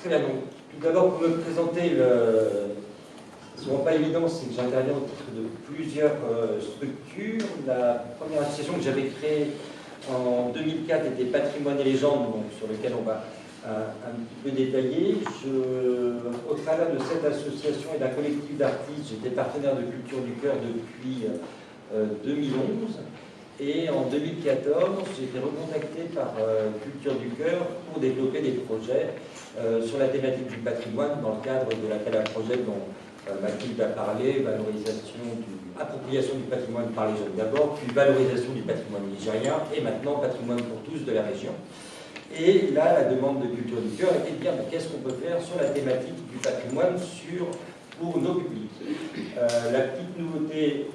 Très bien, donc tout d'abord pour me présenter, ce qui n'est pas évident, c'est que j'interviens au titre de plusieurs structures. La première association que j'avais créée en 2004 était Patrimoine et Légendes, donc, sur lequel on va un petit peu détailler. Au travers de cette association et d'un collectif d'artistes, j'étais partenaire de Culture du Cœur depuis 2011. Et en 2014, j'ai été recontacté par Culture du Cœur pour développer des projets sur la thématique du patrimoine dans le cadre de l'appel à projet dont Mathilde a parlé, appropriation du patrimoine par les jeunes d'abord, puis valorisation du patrimoine nigérien et maintenant patrimoine pour tous de la région. Et là, la demande de Culture du Cœur était de dire qu'est-ce qu'on peut faire sur la thématique du patrimoine pour nos publics. La petite nouveauté,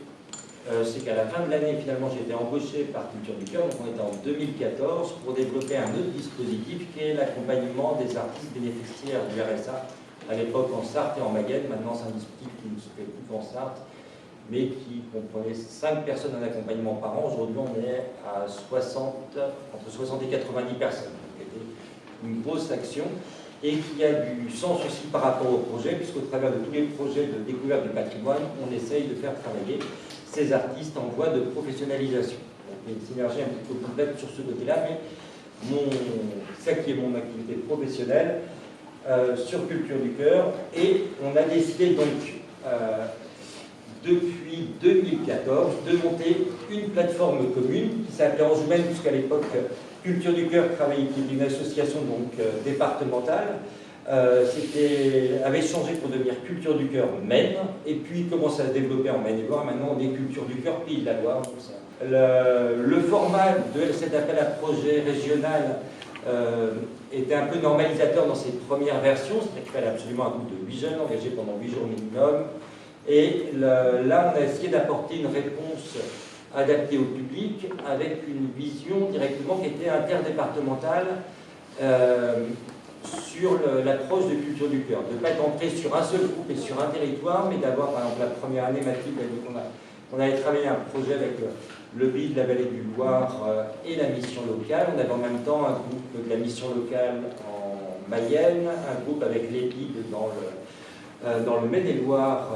c'est qu'à la fin de l'année, finalement, j'ai été embauché par Culture du Cœur, donc on était en 2014, pour développer un autre dispositif qui est l'accompagnement des artistes bénéficiaires du RSA, à l'époque en Sarthe et en Mayenne. Maintenant, c'est un dispositif qui ne se fait plus qu'en Sarthe, mais qui comprenait 5 personnes en accompagnement par an. Aujourd'hui, on est à entre 60 et 90 personnes. Donc, c'était une grosse action et qui a du sens aussi par rapport au projet, puisqu'au travers de tous les projets de découverte du patrimoine, on essaye de faire travailler ces artistes en voie de professionnalisation. Donc, il y a une synergie un petit peu complète sur ce côté-là, mais ça qui est mon activité professionnelle sur Culture du Cœur. Et on a décidé donc, depuis 2014, de monter une plateforme commune qui s'appelait Anjoumen, puisqu'à l'époque, Culture du Cœur travaillait avec une association donc, départementale. Avait changé pour devenir Culture du Cœur Maine, et puis commence à se développer en Maine-et-Loire. Maintenant, on est Culture du Cœur Pays de la Loire. Le format de cet appel à projet régional était un peu normalisateur dans ses premières versions, c'est-à-dire qu'il fallait absolument un groupe de 8 jeunes engagés pendant 8 jours minimum. Et là, on a essayé d'apporter une réponse adaptée au public avec une vision directement qui était interdépartementale sur l'approche de Culture du Cœur, de ne pas être entré sur un seul groupe et sur un territoire, mais d'avoir, par exemple, la première année, Mathilde a dit qu'on avait travaillé un projet avec le Pays de la Vallée du Loir et la mission locale. On avait en même temps un groupe de la mission locale en Mayenne, un groupe avec l'EPID dans le Maine-et-Loire,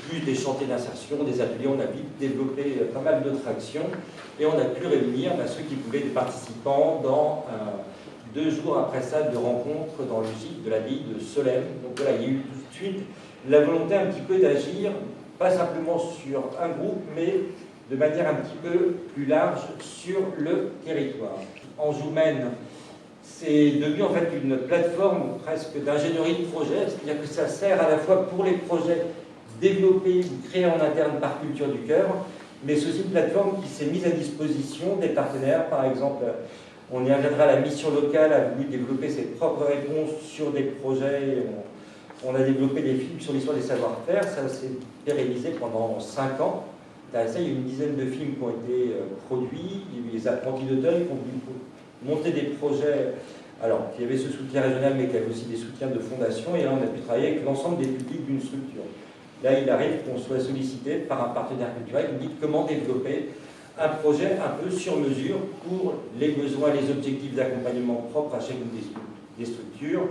plus des chantiers d'insertion, des ateliers. On a vite développé pas mal d'autres actions et on a pu réunir ceux qui pouvaient des participants dans 2 jours après ça de rencontres dans le gîte de l'abbaye de Solesmes. Donc voilà, il y a eu tout de suite la volonté un petit peu d'agir, pas simplement sur un groupe, mais de manière un petit peu plus large sur le territoire. Anjoumen, c'est devenu en fait une plateforme presque d'ingénierie de projet, c'est-à-dire que ça sert à la fois pour les projets développés ou créés en interne par Culture du Cœur, mais c'est aussi une plateforme qui s'est mise à disposition des partenaires. Par exemple, on y reviendra, la mission locale a voulu développer ses propres réponses sur des projets. On a développé des films sur l'histoire des savoir-faire, ça s'est pérennisé pendant 5 ans. Derrière ça, il y a une dizaine de films qui ont été produits. Il y a eu les apprentis d'Auteuil qui ont voulu monter des projets, alors qui avaient ce soutien régional, mais qui avaient aussi des soutiens de fondation. Et là, on a pu travailler avec l'ensemble des publics d'une structure. Là, il arrive qu'on soit sollicité par un partenaire culturel qui nous dit comment développer un projet un peu sur mesure pour les besoins, les objectifs d'accompagnement propres à chacune des structures,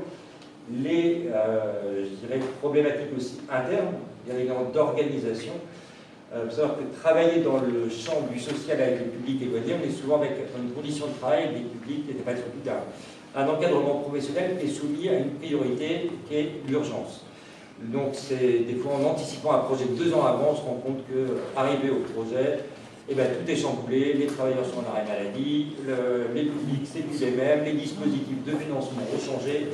les je dirais, problématiques aussi internes, bien évidemment d'organisation. Il faut savoir que travailler dans le champ du social avec le public éloigné, on est souvent avec une condition de travail des publics qui est surtout un encadrement professionnel qui est soumis à une priorité qui est l'urgence. Donc des fois en anticipant un projet 2 ans avant, on se rend compte qu'arrivé au projet, tout est chamboulé, les travailleurs sont en arrêt maladie, les publics c'est plus les mêmes, les dispositifs de financement ont changé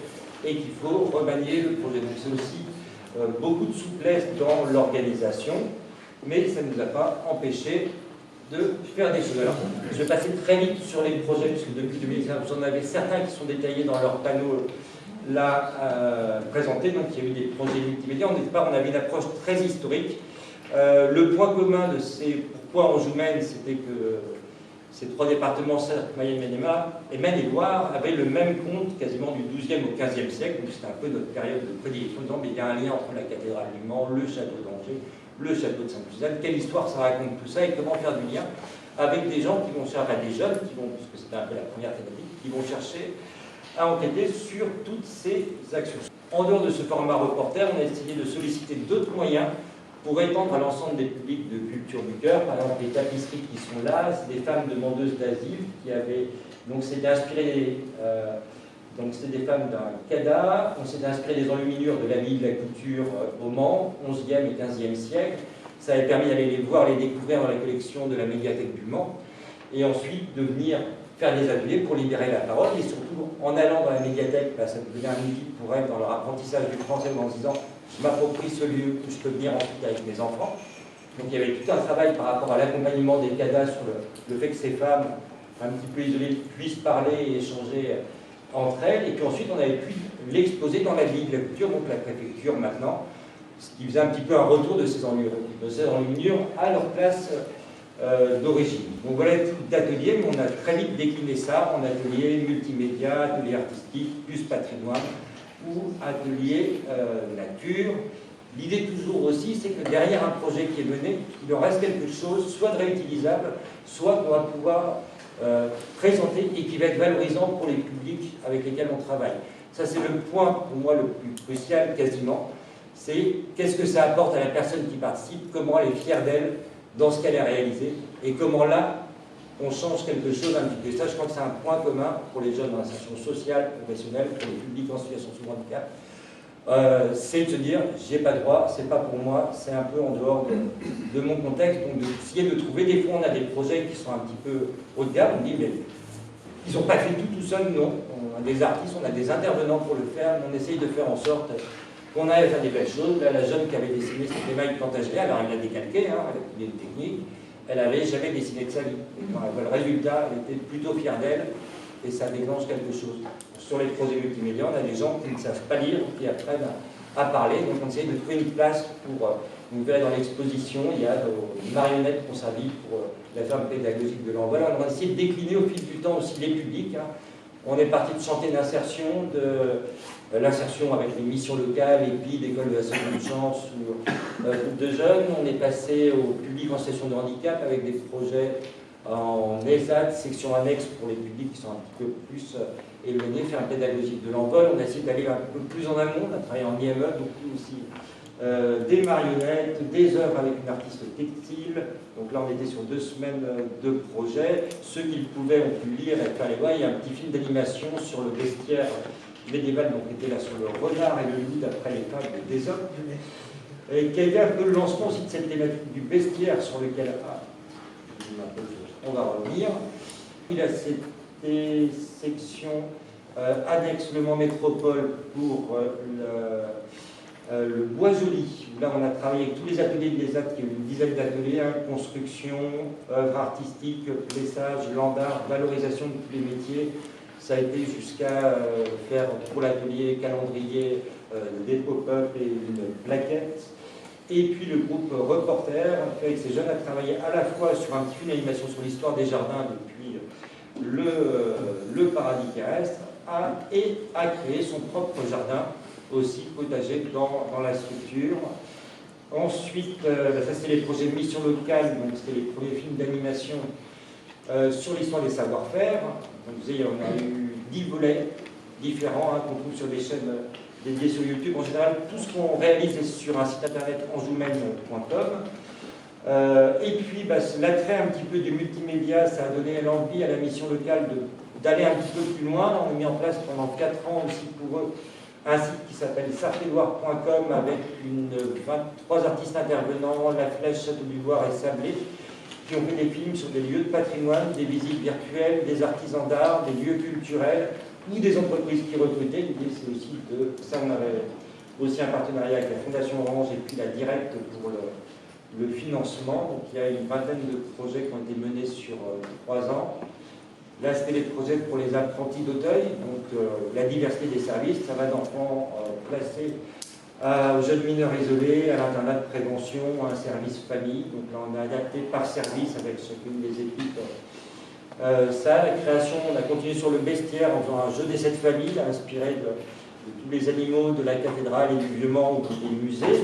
et qu'il faut remanier le projet. Donc c'est aussi beaucoup de souplesse dans l'organisation, mais ça ne nous a pas empêché de faire des choses. Alors, je vais passer très vite sur les projets, puisque depuis 2015, vous en avez certains qui sont détaillés dans leur panneau là présenté. Donc il y a eu des projets multimédia. On avait une approche très historique. Le point commun de ces pourquoi Anjoumen, c'était que ces 3 départements, Sarthe, Mayenne et Maine-et-Loire, avaient le même compte quasiment du XIIe au XVe siècle. Donc c'était un peu notre période de prédilection, mais il y a un lien entre la cathédrale du Mans, le château d'Angers, le château de Sainte-Suzanne. Quelle histoire ça raconte tout ça et comment faire du lien avec des gens qui vont chercher, des jeunes qui vont, puisque c'était un peu la première thématique, qui vont chercher à enquêter sur toutes ces actions. En dehors de ce format reporter, on a essayé de solliciter d'autres moyens pour répondre à l'ensemble des publics de Culture du Cœur. Par exemple, les tapisseries qui sont là, c'est des femmes demandeuses d'asile qui avaient... Donc c'est d'inspirer... Donc c'est des femmes d'un CADA, on s'est inspiré des enluminures de la vie de la couture au Mans, 11e et 15e siècle. Ça avait permis d'aller les voir, les découvrir dans la collection de la médiathèque du Mans, et ensuite de venir faire des ateliers pour libérer la parole, et surtout en allant dans la médiathèque, ça devenait un outil pour elles dans leur apprentissage du français, en se disant je m'approprie ce lieu où je peux venir ensuite avec mes enfants. Donc il y avait tout un travail par rapport à l'accompagnement des CADA sur le fait que ces femmes un petit peu isolées puissent parler et échanger entre elles, et puis ensuite on avait pu l'exposer dans la ville de la culture, donc la préfecture maintenant, ce qui faisait un petit peu un retour de ces enluminures à leur place d'origine. Donc voilà le type d'atelier, mais on a très vite décliné ça en atelier multimédia, atelier artistique, plus patrimoine, ou atelier nature. L'idée toujours aussi, c'est que derrière un projet qui est mené, il en reste quelque chose, soit de réutilisable, soit qu'on va pouvoir présenter et qui va être valorisant pour les publics avec lesquels on travaille. Ça, c'est le point, pour moi, le plus crucial quasiment. C'est qu'est-ce que ça apporte à la personne qui participe, comment elle est fière d'elle dans ce qu'elle a réalisé, et comment là, on change quelque chose un petit peu. Et ça, je crois que c'est un point commun pour les jeunes dans l'insertion sociale, professionnelle, pour les publics en situation de handicap. C'est de se dire, j'ai pas droit, c'est pas pour moi, c'est un peu en dehors de mon contexte, donc d'essayer de trouver. Des fois, on a des projets qui sont un petit peu haut de gamme, on dit, mais ils n'ont pas fait tout seuls, non. On a des artistes, on a des intervenants pour le faire, mais on essaye de faire en sorte qu'on aille faire des belles choses. Là, la jeune qui avait dessiné cette Maï Plantagenet, alors elle l'a décalqué, hein, elle a utilisé une technique, elle n'avait jamais dessiné de sa vie. Et quand elle voit le résultat, elle était plutôt fière d'elle, et ça déclenche quelque chose. Sur les projets multimédia, on a des gens qui ne savent pas lire, qui apprennent à parler, donc on essaie de trouver une place pour, vous verrez dans l'exposition, il y a des marionnettes qu'on servi pour la ferme pédagogique de l'Envol. On a essayé de décliner au fil du temps aussi les publics. Hein. On est parti de chantier d'insertion, de l'insertion avec les missions locales, EPI, d'école de la seconde chance ou groupe de jeunes. On est passé au public en situation de handicap avec des projets en ESAT, section annexe pour les publics qui sont un petit peu plus éloignés, faire un pédagogique de l'Envol. On a essayé d'aller un peu plus en amont, on a travaillé en IME, beaucoup aussi des marionnettes, des œuvres avec une artiste textile. Donc là, on était sur 2 semaines de projet. Ceux qui le pouvaient ont pu lire et faire les voix. Il y a un petit film d'animation sur le bestiaire médiéval, donc était là sur le renard et le loup d'après les fables d'Ésope, et qui a été un peu le lancement aussi de cette thématique du bestiaire sur lequel on va revenir. Il a cette section annexe Le Mans Métropole pour le Bois Joli. Là, on a travaillé avec tous les ateliers de l'ESAT, qui a eu une dizaine d'ateliers, hein, construction, œuvres artistiques, plessage, landart, valorisation de tous les métiers. Ça a été jusqu'à faire pour l'atelier calendrier des pop-up et une plaquette. Et puis le groupe Reporter, avec ces jeunes, a travaillé à la fois sur un petit film d'animation sur l'histoire des jardins depuis le paradis terrestre, et a créé son propre jardin, aussi potager dans la structure. Ensuite, ça c'est les projets de mission locale, donc c'était les premiers films d'animation sur l'histoire des savoir-faire. Vous voyez, on a eu 10 volets différents qu'on trouve sur des chaînes dédiées sur YouTube. En général, tout ce qu'on réalise est sur un site internet anjoumen.com. Et puis, l'attrait un petit peu du multimédia, ça a donné l'envie à la mission locale d'aller un petit peu plus loin. On a mis en place pendant 4 ans aussi pour eux un site qui s'appelle sarthéloire.com avec 23 artistes intervenants, La Flèche, Château du Loir et Sablé, qui ont fait des films sur des lieux de patrimoine, des visites virtuelles, des artisans d'art, des lieux culturels ou des entreprises qui recrutaient. L'idée, c'est aussi ça, on avait aussi un partenariat avec la Fondation Orange et puis la Directe pour le financement. Donc il y a une vingtaine de projets qui ont été menés sur 3 ans. Là, c'était les projets pour les apprentis d'Auteuil, donc la diversité des services. Ça va d'enfants placés aux jeunes mineurs isolés, à l'internat de prévention, à un service famille. Donc là, on a adapté par service avec chacune des équipes. Ça, la création, on a continué sur le bestiaire en faisant un jeu des 7 familles, inspiré de tous les animaux de la cathédrale et du Vieux-Mans ou des musées.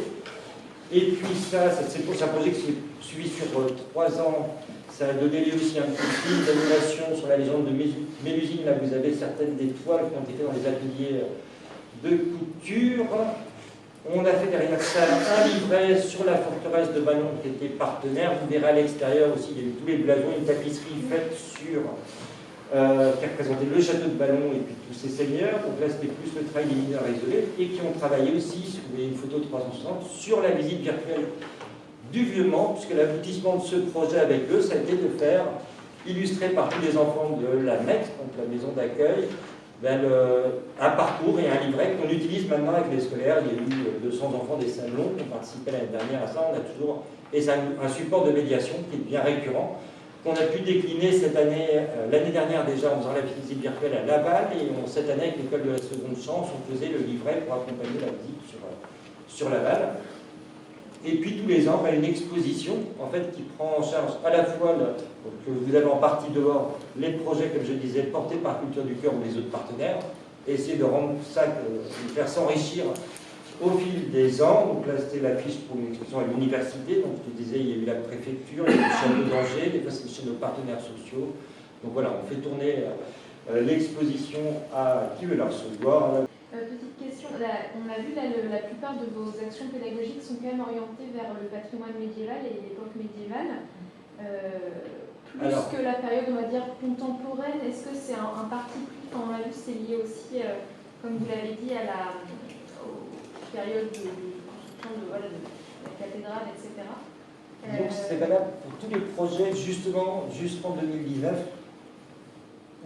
Et puis ça c'est un projet qui s'est suivi sur 3 ans. Ça a donné lieu aussi à un petit film d'animation sur la légende de Mélusine. Là, vous avez certaines des toiles qui ont été dans les ateliers de couture. On a fait derrière ça un livret sur la forteresse de Ballon qui était partenaire. Vous verrez à l'extérieur aussi, il y a eu tous les blasons, une tapisserie faite sur, qui représentait le château de Ballon et puis tous ses seigneurs. Donc là, c'était plus le travail des mineurs isolés et qui ont travaillé aussi, si vous voyez une photo de 360, sur la visite virtuelle du Vieux-Mans, puisque l'aboutissement de ce projet avec eux, ça a été de faire, illustré par tous les enfants de la MEC, donc la maison d'accueil, un parcours et un livret qu'on utilise maintenant avec les scolaires. Il y a eu 200 enfants des salons qui ont participé l'année dernière à ça. On a toujours, et c'est un support de médiation qui est bien récurrent, qu'on a pu décliner cette année, l'année dernière déjà en faisant la visite virtuelle à Laval, et cette année avec l'école de la seconde chance, on faisait le livret pour accompagner la visite sur Laval. Et puis tous les ans, il y a une exposition en fait, qui prend en charge à la fois, que vous avez en partie dehors, les projets, comme je disais, portés par Culture du Cœur ou les autres partenaires, et essayer de rendre ça, de faire s'enrichir au fil des ans. Donc là, c'était l'affiche pour une exposition à l'université. Donc je te disais, il y a eu la préfecture, il y a eu le château d'Angers, des fois c'est chez nos partenaires sociaux. Donc voilà, on fait tourner l'exposition à qui veut la recevoir. Petite question, on a vu la plupart de vos actions pédagogiques sont quand même orientées vers le patrimoine médiéval et l'époque médiévale. Que la période, on va dire, contemporaine, est-ce que c'est un parti pris, quand on a vu, c'est lié aussi, comme vous l'avez dit, aux périodes de construction de la cathédrale, etc. Donc c'est valable pour tous les projets, justement, jusqu'en 2019,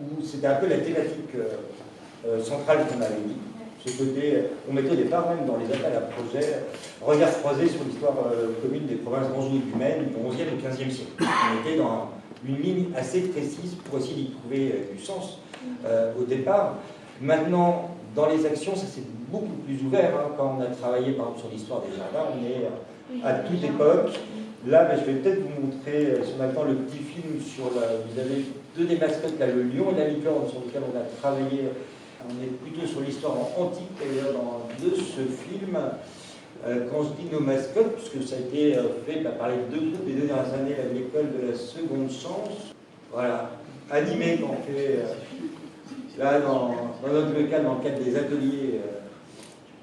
où c'était un peu la thématique centrale qu'on avait mis. Ce côté, on mettait au départ même dans les appels à projets, regard croisé sur l'histoire commune des provinces d'Anjou et du Maine du XIe et XVe siècle. On était dans une ligne assez précise pour essayer d'y trouver du sens au départ. Maintenant, dans les actions, ça c'est beaucoup plus ouvert. Quand on a travaillé par exemple sur l'histoire des jardins, on est à toute époque. Là, je vais peut-être vous montrer, si on a le temps, le petit film sur vous avez deux des mascottes, là, le lion et la licorne, sur lequel on a travaillé. On est plutôt sur l'histoire antique d'ailleurs de ce film. Quand je dis nos mascottes, puisque ça a été fait par les deux groupes des 2 dernières années à l'école de la seconde chance. Voilà, animé qu'on fait là dans notre local dans le cadre des ateliers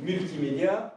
multimédia.